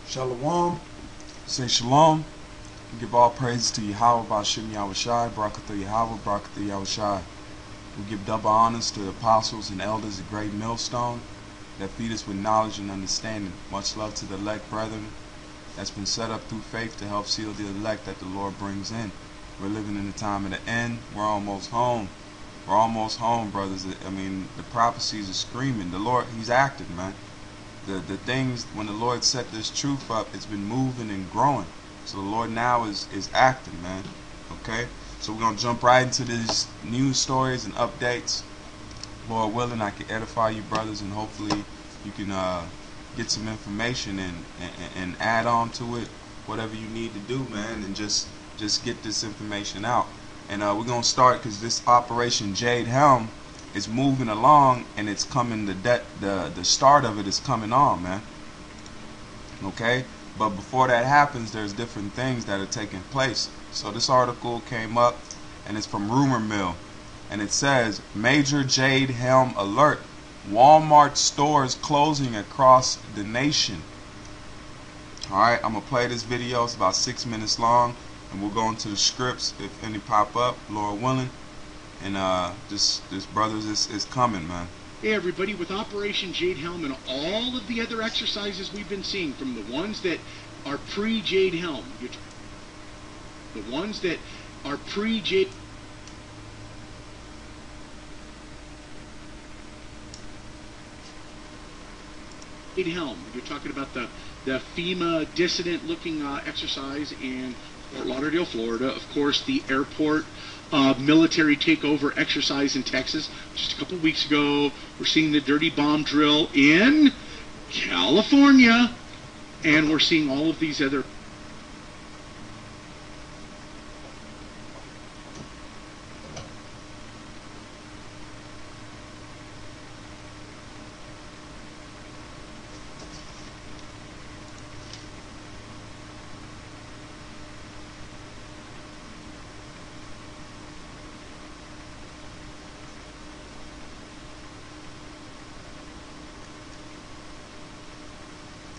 Shalom. Say shalom. Give all praises to Yahweh, Ba'ashem Yahushai, Barakatha Yahweh, Barakatha Yahushai. We give double honors to the apostles and elders of Great Millstone that feed us with knowledge and understanding. Much love to the elect brethren that's been set up through faith to help seal the elect that the Lord brings in. We're living in the time of the end. We're almost home. We're almost home, brothers. I mean, the prophecies are screaming. The Lord, He's active, man. The things, when the Lord set this truth up, it's been moving and growing. So the Lord now is acting, man. Okay? So we're going to jump right into these news stories and updates. Lord willing, I can edify you, brothers, and hopefully you can get some information and add on to it, whatever you need to do, man, and just get this information out. And we're going to start because this Operation Jade Helm is moving along, and it's coming, the start of it is coming on, man. Okay? But before that happens, there's different things that are taking place. So this article came up, and it's from Rumor Mill, and it says, Major Jade Helm alert, Walmart stores closing across the nation. Alright, I'm going to play this video. It's about 6 minutes long, and we'll go into the scripts if any pop up, Lord willing. And this brothers is coming, man. Hey everybody, with Operation Jade Helm and all of the other exercises we've been seeing, from the ones that are pre-Jade Helm, the ones that are pre-Jade Helm, you're talking about the FEMA dissident looking exercise in Fort Lauderdale, Florida. Of course, the airport military takeover exercise in Texas just a couple weeks ago. We're seeing the dirty bomb drill in California, and we're seeing all of these other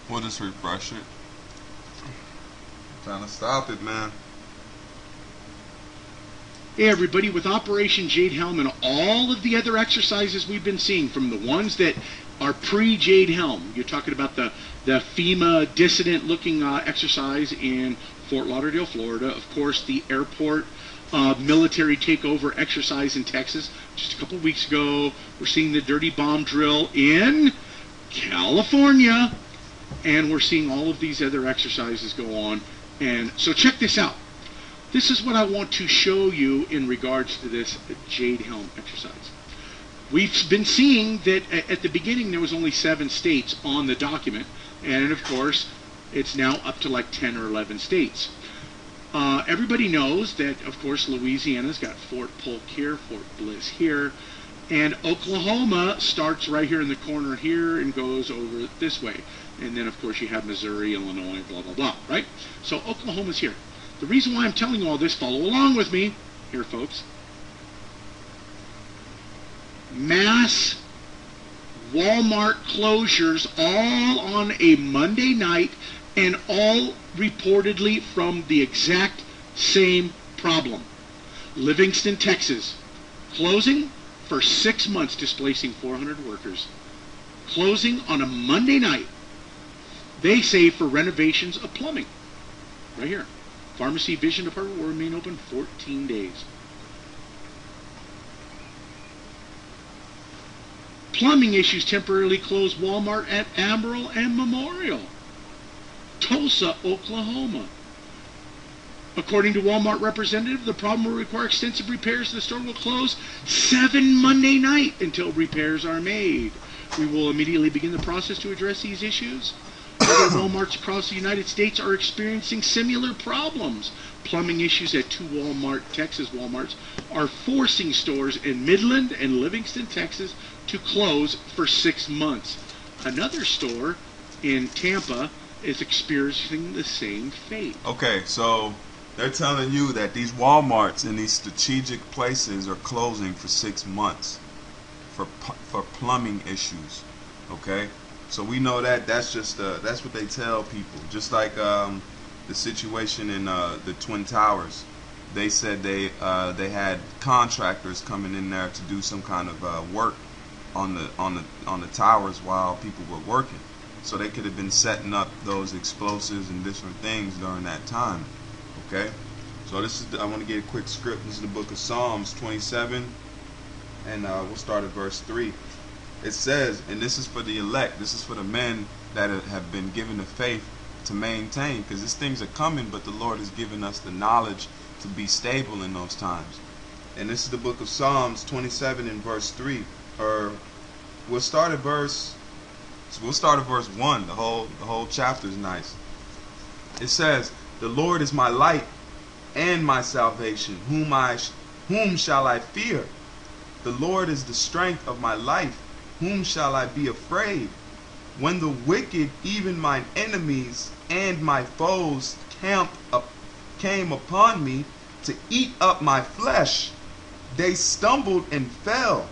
We'll just refresh it. I'm trying to stop it, man. Hey everybody, with Operation Jade Helm and all of the other exercises we've been seeing, from the ones that are pre-Jade Helm, you're talking about the FEMA dissident looking exercise in Fort Lauderdale, Florida. Of course, the airport military takeover exercise in Texas just a couple weeks ago. We're seeing the dirty bomb drill in California, and we're seeing all of these other exercises go on. And so check this out. This is what I want to show you in regards to this Jade Helm exercise. We've been seeing that at the beginning there was only 7 states on the document, and of course it's now up to like 10 or 11 states. Everybody knows that, of course, Louisiana's got Fort Polk here, Fort Bliss here, and Oklahoma starts right here in the corner here and goes over this way. And then, of course, you have Missouri, Illinois, blah, blah, blah, right? So Oklahoma's here. The reason why I'm telling you all this, follow along with me here, folks. Mass Walmart closures all on a Monday night, and all reportedly from the exact same problem. Livingston, Texas, closing for 6 months, displacing 400 workers. Closing on a Monday night. They say for renovations of plumbing. Right here. Pharmacy Vision Department will remain open 14 days. Plumbing issues temporarily close Walmart at Amarillo and Memorial. Tulsa, Oklahoma. According to Walmart representative, the problem will require extensive repairs. The store will close 7 Monday night until repairs are made. We will immediately begin the process to address these issues. Other Walmarts across the United States are experiencing similar problems. Plumbing issues at 2 Texas Walmarts are forcing stores in Midland and Livingston, Texas to close for 6 months. Another store in Tampa is experiencing the same fate. Okay, so they're telling you that these Walmarts in these strategic places are closing for 6 months for plumbing issues. Okay, So we know that that's just that's what they tell people. Just like the situation in the Twin Towers, they said they had contractors coming in there to do some kind of work on the towers while people were working. So they could have been setting up those explosives and different things during that time. Okay, so this is I want to get a quick script. This is the book of Psalms 27, and we'll start at verse 3. It says, and this is for the elect, this is for the men that have been given the faith to maintain, because these things are coming, but the Lord has given us the knowledge to be stable in those times. And this is the book of Psalms 27 and verse 3. Or we'll start at verse 1. The whole chapter is nice. It says, "The Lord is my light and my salvation. Whom shall I fear? The Lord is the strength of my life. Whom shall I be afraid? When the wicked, even mine enemies and my foes, came upon me to eat up my flesh, they stumbled and fell.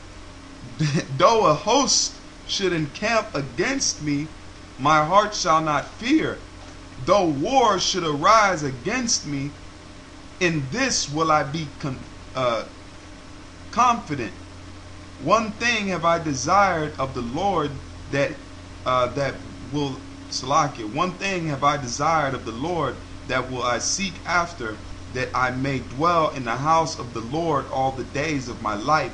Though a host should encamp against me, my heart shall not fear. Though war should arise against me, in this will I be confident. One thing have I desired of the Lord, One thing have I desired of the Lord, that will I seek after, that I may dwell in the house of the Lord all the days of my life,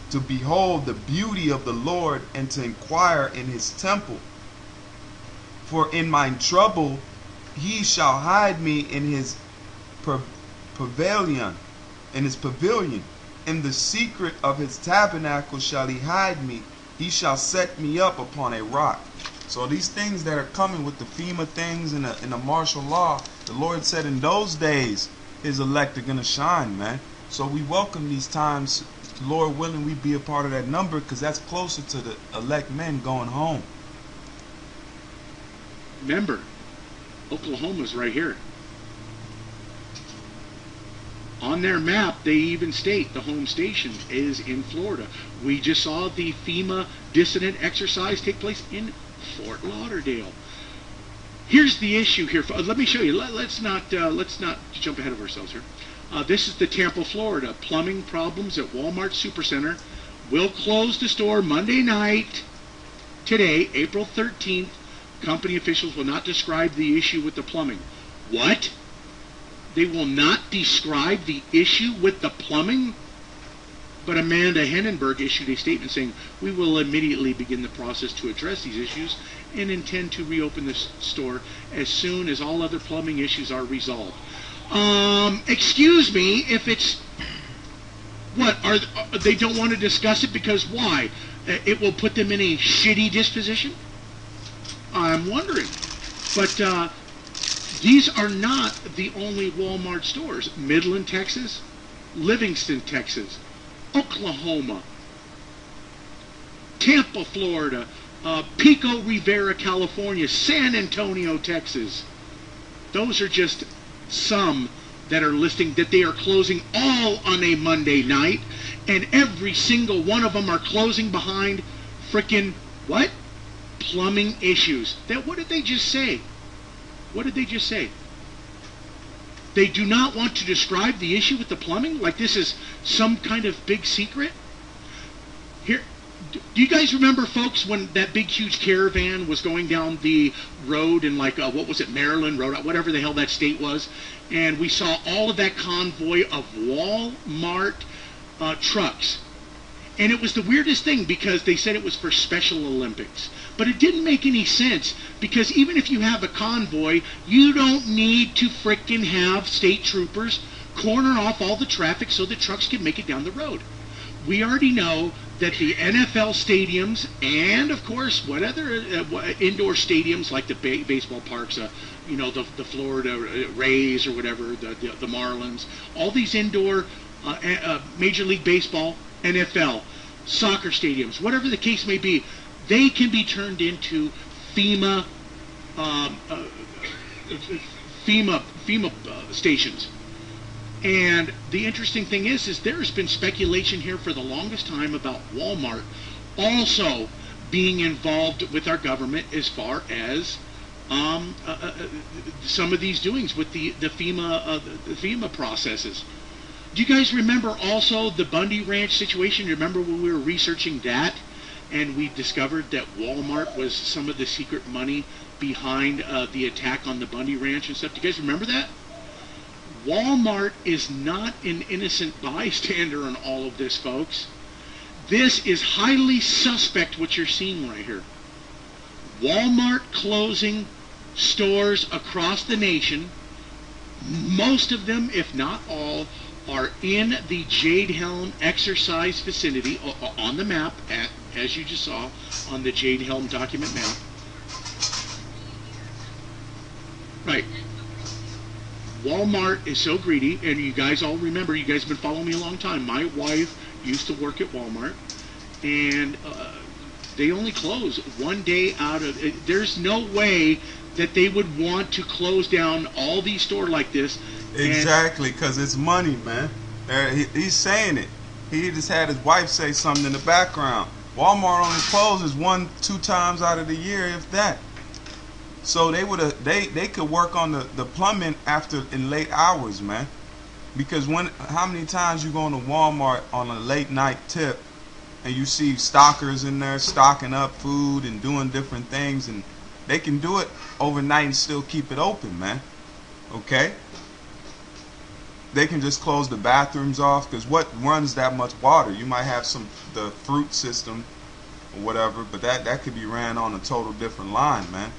to behold the beauty of the Lord, and to inquire in his temple. For in mine trouble he shall hide me in his pavilion. In the secret of his tabernacle shall he hide me. He shall set me up upon a rock." So these things that are coming with the FEMA things and the martial law, the Lord said in those days his elect are going to shine, man. So we welcome these times. Lord willing, we be a part of that number, because that's closer to the elect men going home. Remember, Oklahoma's right here. On their map, they even state the home station is in Florida. We just saw the FEMA dissident exercise take place in Fort Lauderdale. Here's the issue here. Let me show you. Let's not jump ahead of ourselves here. This is the Tampa, Florida. Plumbing problems at Walmart Supercenter will close the store Monday night. Today, April 13th. Company officials will not describe the issue with the plumbing. What? They will not describe the issue with the plumbing? But Amanda Hennenberg issued a statement saying, "We will immediately begin the process to address these issues and intend to reopen the store as soon as all other plumbing issues are resolved." Excuse me, if it's... What, they don't want to discuss it because why? It will put them in a shitty disposition? I'm wondering. But these are not the only Walmart stores. Midland, Texas, Livingston, Texas, Oklahoma, Tampa, Florida, Pico Rivera, California, San Antonio, Texas. Those are just some that are listing that they are closing all on a Monday night, and every single one of them are closing behind frickin' what? Plumbing issues. What did they just say? What did they just say? They do not want to describe the issue with the plumbing? Like this is some kind of big secret? Here, do you guys remember, folks, when that big, huge caravan was going down the road in, like, what was it, Maryland, whatever the hell that state was, and we saw all of that convoy of Walmart trucks. And it was the weirdest thing because they said it was for Special Olympics. But it didn't make any sense because even if you have a convoy, you don't need to frickin' have state troopers corner off all the traffic so the trucks can make it down the road. We already know that the NFL stadiums and, of course, what other indoor stadiums like the baseball parks, you know, the Florida Rays or whatever, the Marlins, all these indoor Major League Baseball, NFL, soccer stadiums, whatever the case may be, they can be turned into FEMA stations. And the interesting thing is there has been speculation here for the longest time about Walmart also being involved with our government as far as some of these doings with the FEMA processes. Do you guys remember also the Bundy Ranch situation? Remember when we were researching that and we discovered that Walmart was some of the secret money behind the attack on the Bundy Ranch and stuff? Do you guys remember that? Walmart is not an innocent bystander in all of this, folks. This is highly suspect what you're seeing right here. Walmart closing stores across the nation. Most of them, if not all, are in the Jade Helm exercise vicinity on the map, as you just saw on the Jade Helm document map. Right. Walmart is so greedy, and you guys all remember, you guys have been following me a long time. My wife used to work at Walmart, and they only close one day out of... There's no way that they would want to close down all these stores like this. Exactly, because it's money, man. He's saying it. He just had his wife say something in the background. Walmart only closes 1-2 times out of the year, if that. So they could work on the plumbing in late hours, man. Because how many times you go into Walmart on a late night tip and you see stockers in there stocking up food and doing different things, and they can do it overnight and still keep it open, man. Okay? They can just close the bathrooms off, because what runs that much water? You might have the fruit system or whatever, but that could be ran on a total different line, man.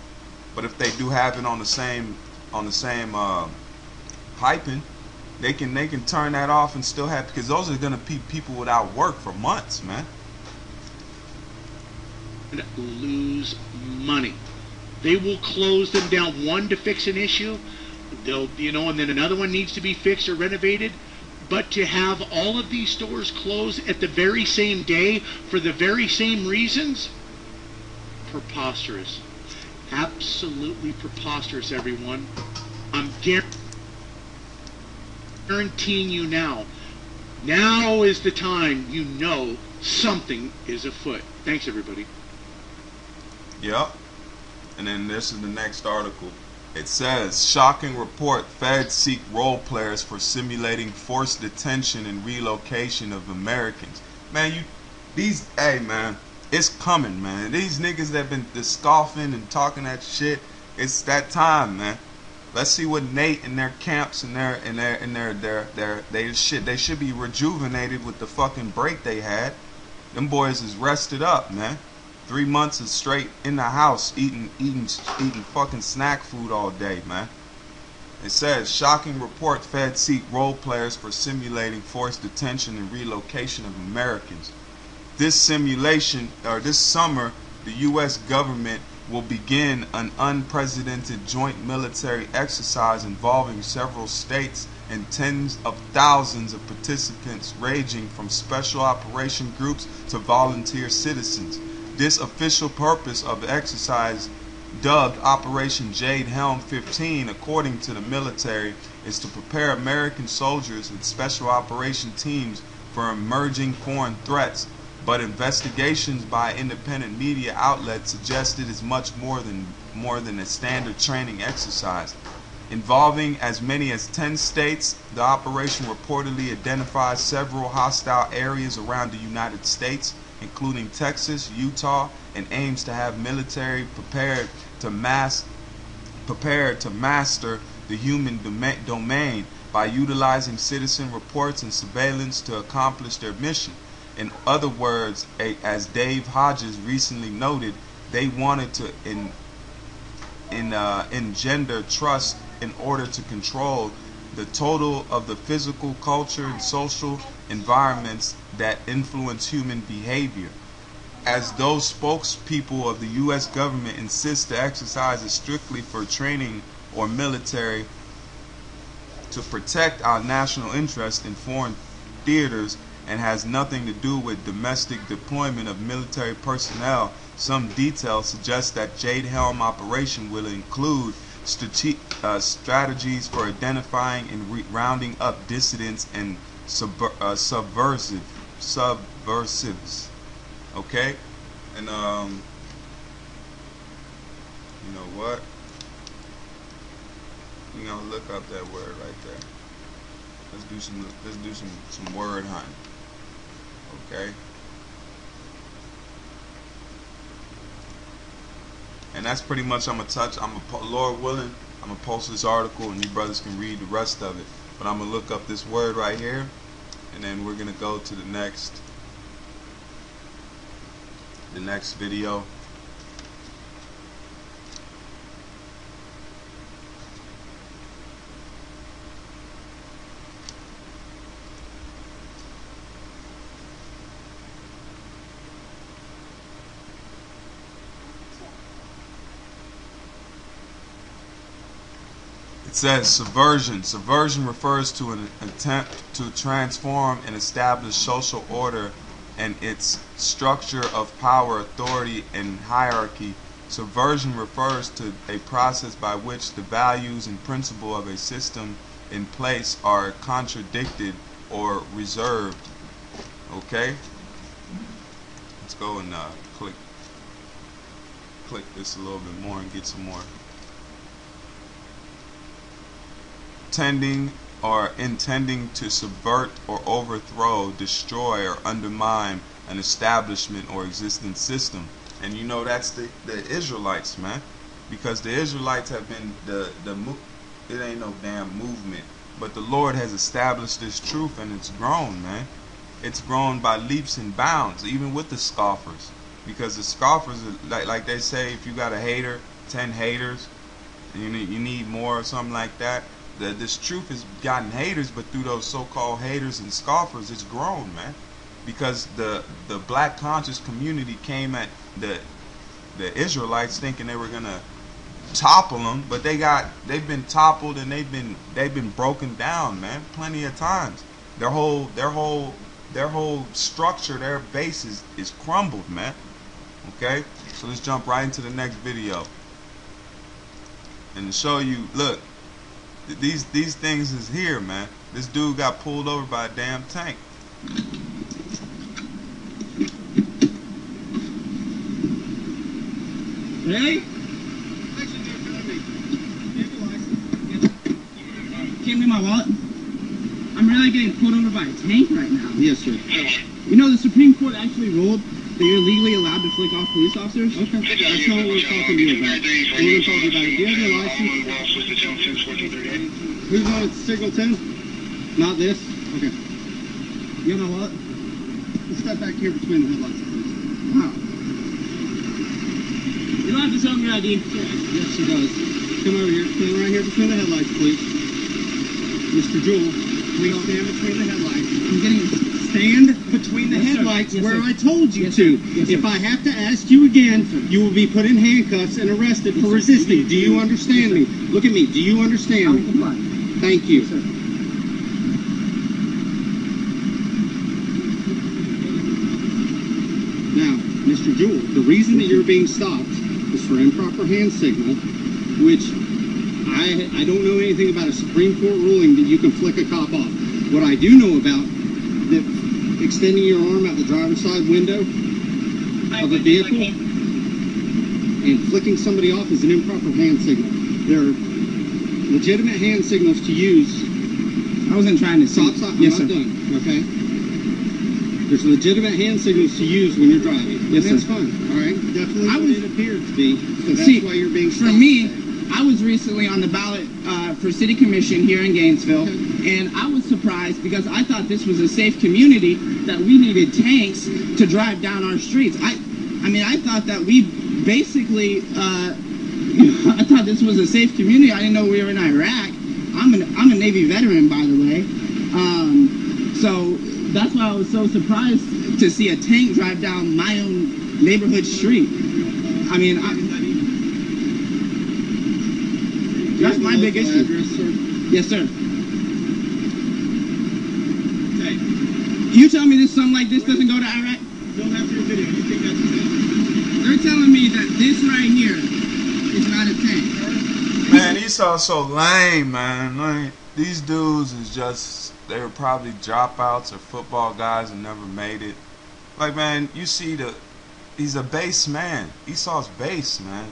But if they do have it on the same piping, they can turn that off and still have, because those are gonna be people without work for months, man. Lose money. They will close them down, one, to fix an issue. They'll, and then another one needs to be fixed or renovated. But to have all of these stores close at the very same day for the very same reasons, preposterous. Absolutely preposterous, everyone. I'm guaranteeing you now is the time you know something is afoot. Thanks, everybody. Yep. And then this is the next article. It says, shocking report, feds seek role players for simulating forced detention and relocation of Americans. Man, hey man, it's coming, man. These niggas that been scoffing and talking that shit, it's that time, man. Let's see what Nate and their camps and they should be rejuvenated with the fucking break they had. Them boys is rested up, man. 3 months is straight in the house eating fucking snack food all day, man. It says, shocking report, feds seek role players for simulating forced detention and relocation of Americans. This summer, the U.S. government will begin an unprecedented joint military exercise involving several states and tens of thousands of participants ranging from special operation groups to volunteer citizens. This official purpose of the exercise, dubbed Operation Jade Helm 15, according to the military, is to prepare American soldiers and special operation teams for emerging foreign threats. But investigations by independent media outlets suggest it is much more than a standard training exercise. Involving as many as 10 states, the operation reportedly identifies several hostile areas around the United States, including Texas, Utah, and aims to have military prepared to master the human domain by utilizing citizen reports and surveillance to accomplish their mission. In other words, as Dave Hodges recently noted, they wanted to engender trust in order to control the total of the physical, culture, and social environments that influence human behavior. As those spokespeople of the U.S. government insist the exercise is strictly for training or military to protect our national interest in foreign theaters and has nothing to do with domestic deployment of military personnel, some details suggest that Jade Helm operation will include strategies for identifying and rounding up dissidents and subversives. Okay? And you know what? We're gonna look up that word right there. Let's do some word hunting. Okay. And that's pretty much Lord willing, I'm gonna post this article and you brothers can read the rest of it. But I'm gonna look up this word right here, and then we're gonna go to the next video. It says subversion. Subversion refers to an attempt to transform and establish social order and its structure of power, authority, and hierarchy. Subversion refers to a process by which the values and principles of a system in place are contradicted or reserved. Okay? Let's go and click this a little bit more and get some more. Tending or intending to subvert or overthrow, destroy, or undermine an establishment or existing system. And you know that's the Israelites, man, because the Israelites have been it ain't no damn movement, but the Lord has established this truth, and it's grown, man. It's grown by leaps and bounds, even with the scoffers, because the scoffers are, like they say, if you got a hater, 10 haters, and you need more or something like that. This truth has gotten haters, but through those so-called haters and scoffers, it's grown, man. Because the black conscious community came at the Israelites thinking they were gonna topple them, but they've been toppled and they've been broken down, man, plenty of times. Their whole structure, their base is crumbled, man. Okay, so let's jump right into the next video and to show you. Look. These things is here, man. This dude got pulled over by a damn tank. Really? Give me my wallet. I'm really getting pulled over by a tank right now. Yes, sir. You know, the Supreme Court actually ruled that you're legally allowed to flick off police officers. Okay. That's not what we're talking to you about. We're going to talk about it. Do you have your license? Who's on signal 10? Not this? Okay. You have my wallet? Step back here between the headlights, please. Wow. You don't have to show me your ID. Yes, he does. Come over here. Stand right here between the headlights, please. Mr. Jewell, please stand between the headlights. I'm getting... Stand between the headlights where I told you to. If I have to ask you again, you will be put in handcuffs and arrested for resisting. Do you understand me? Look at me. Do you understand me? Thank you. Now, Mr. Jewell, the reason that you're being stopped is for improper hand signal, which I don't know anything about a Supreme Court ruling that you can flick a cop off. What I do know about that extending your arm out the driver's side window of a vehicle and flicking somebody off is an improper hand signal. There are legitimate hand signals to use. I wasn't trying to Stop. Yes, I'm not done. Okay. There's legitimate hand signals to use when you're driving. Yes, that's sir. fine. All right. Definitely. It appeared to be. So that's See, why you're being stopped. For me, I was recently on the ballot for city commission here in Gainesville, and I was surprised because I thought this was a safe community, that we needed tanks to drive down our streets. I mean, I thought that we basically, I thought this was a safe community. I didn't know we were in Iraq. I'm a Navy veteran, by the way. So that's why I was so surprised to see a tank drive down my own neighborhood street. I mean, that's my big issue. Address, sir? Yes, sir. Okay. You tell me something like this doesn't go to Iraq? Don't have your video. You think that's enough? They're telling me that this right here is not a tank. Man, these are so lame, man. Like, these dudes is just, they were probably dropouts or football guys and never made it. Like, man, you see he's a base man. Esau's base, man.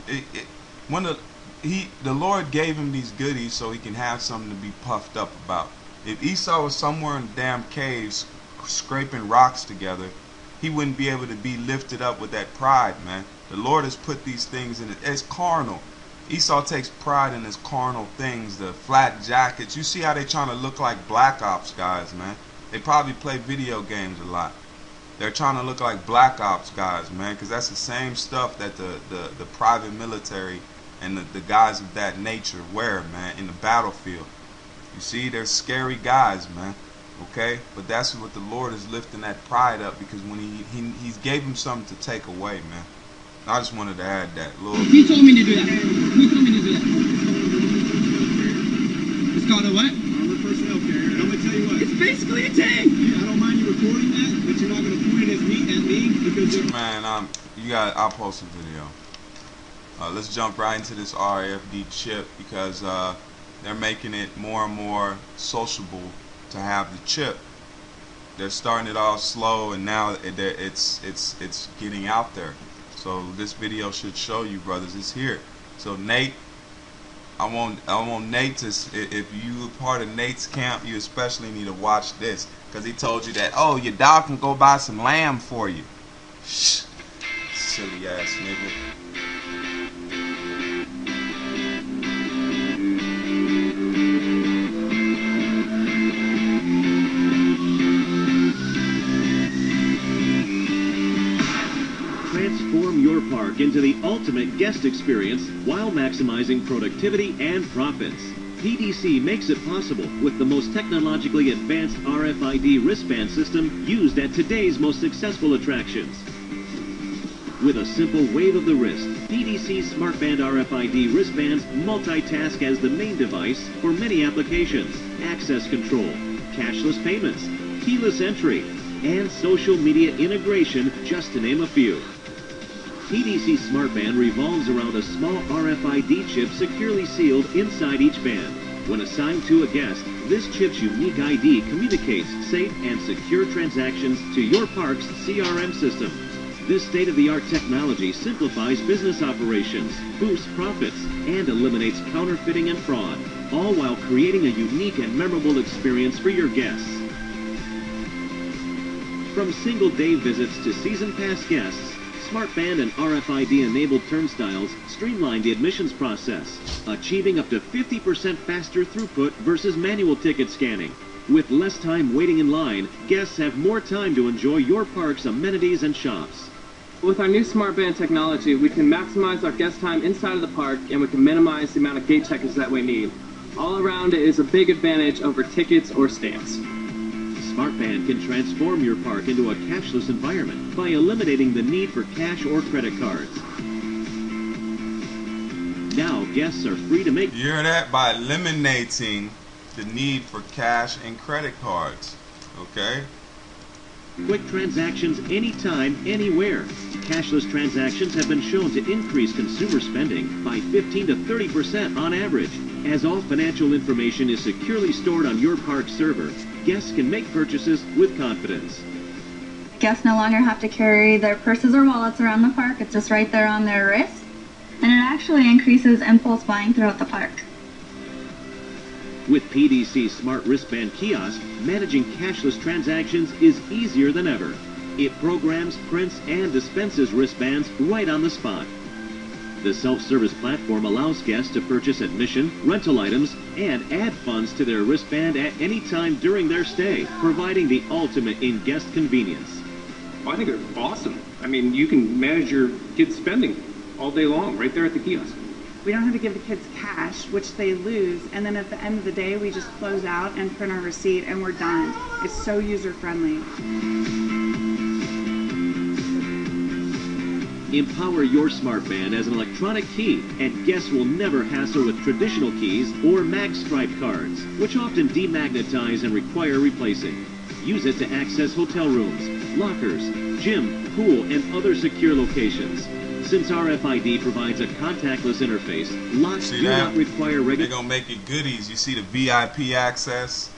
The Lord gave him these goodies so he can have something to be puffed up about. If Esau was somewhere in the damn caves scraping rocks together, he wouldn't be able to be lifted up with that pride, man. The Lord has put these things in it. It's carnal. Esau takes pride in his carnal things, the flat jackets. You see how they trying to look like Black Ops guys, man. They probably play video games a lot. They're trying to look like Black Ops guys, man, because that's the same stuff that the private military and the guys of that nature wear, man, in the battlefield. You see, they're scary guys, man. Okay, but that's what the Lord is lifting that pride up, because when he gave him something to take away, man. I just wanted to add that. Lord. He told me to do that. He told me to do that. It's called a what? Armored personnel carrier. And I'm gonna tell you what. It's basically a tank. Yeah, I don't mind you recording that, but you're not gonna point it at me because man, I'll post a video. Let's jump right into this RIFD chip, because they're making it more and more sociable to have the chip. They're starting it off slow, and now it's getting out there. So this video should show you, brothers, it's here. So Nate, I want Nate to, if you part of Nate's camp, you especially need to watch this, because he told you that, oh, your dog can go buy some lamb for you. Shh, silly ass nigga. Transform your park into the ultimate guest experience while maximizing productivity and profits. PDC makes it possible with the most technologically advanced RFID wristband system used at today's most successful attractions. With a simple wave of the wrist, PDC's SmartBand RFID wristbands multitask as the main device for many applications: access control, cashless payments, keyless entry, and social media integration, just to name a few. PDC SmartBand revolves around a small RFID chip securely sealed inside each band. When assigned to a guest, this chip's unique ID communicates safe and secure transactions to your park's CRM system. This state-of-the-art technology simplifies business operations, boosts profits, and eliminates counterfeiting and fraud, all while creating a unique and memorable experience for your guests. From single-day visits to season pass guests, SmartBand and RFID-enabled turnstiles streamline the admissions process, achieving up to 50% faster throughput versus manual ticket scanning. With less time waiting in line, guests have more time to enjoy your park's amenities and shops. With our new SmartBand technology, we can maximize our guest time inside of the park, and we can minimize the amount of gate checkers that we need. All around, it is a big advantage over tickets or stamps. SmartBand can transform your park into a cashless environment by eliminating the need for cash or credit cards. Now, guests are free to make... You hear that? By eliminating the need for cash and credit cards. Okay? quick transactions anytime, anywhere. Cashless transactions have been shown to increase consumer spending by 15 to 30% on average. As all financial information is securely stored on your park server, guests can make purchases with confidence. Guests no longer have to carry their purses or wallets around the park. It's just right there on their wrist. And it actually increases impulse buying throughout the park. With PDC Smart Wristband Kiosk, managing cashless transactions is easier than ever. It programs, prints, and dispenses wristbands right on the spot. The self-service platform allows guests to purchase admission, rental items, and add funds to their wristband at any time during their stay, providing the ultimate in guest convenience. Well, I think they're awesome. I mean, you can manage your kids' spending all day long right there at the kiosk. We don't have to give the kids cash, which they lose, and then at the end of the day, we just close out and print our receipt, and we're done. It's so user-friendly. Empower your smartband as an electronic key, and guests will never hassle with traditional keys or mag stripe cards, which often demagnetize and require replacing. Use it to access hotel rooms, lockers, gym, pool, and other secure locations. Since RFID provides a contactless interface, locks do not require regular... They're going to make it goodies. You see the VIP access,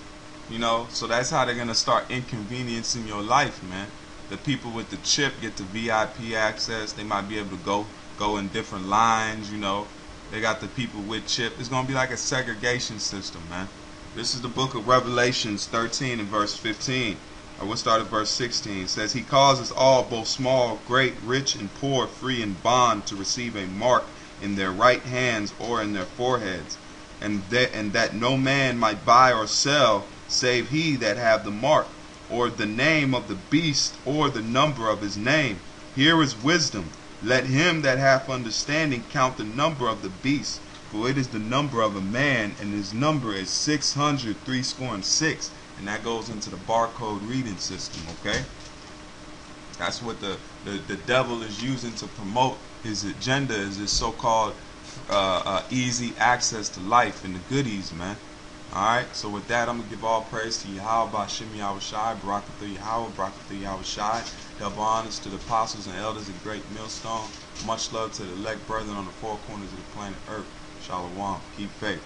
you know, so that's how they're going to start inconveniencing your life, man. The people with the chip get the VIP access. They might be able to go in different lines, you know. They got the people with chip. It's going to be like a segregation system, man. This is the book of Revelations 13 and verse 15. I will start at verse 16. It says, He causes all, both small, great, rich, and poor, free and bond, to receive a mark in their right hands or in their foreheads, and that no man might buy or sell, save he that have the mark, or the name of the beast, or the number of his name. Here is wisdom. Let him that hath understanding count the number of the beast, for it is the number of a man, and his number is 666. And that goes into the barcode reading system, okay? That's what the devil is using to promote his agenda, is this so-called easy access to life and the goodies, man. Alright, so with that, I'm going to give all praise to Yahweh, Bashim Yahweh Shai, Barakatha Yahweh, Barakatha Yahweh Shai. Double honors to the apostles and elders of Great Millstone. Much love to the elect brethren on the four corners of the planet Earth. Shalom. Keep faith.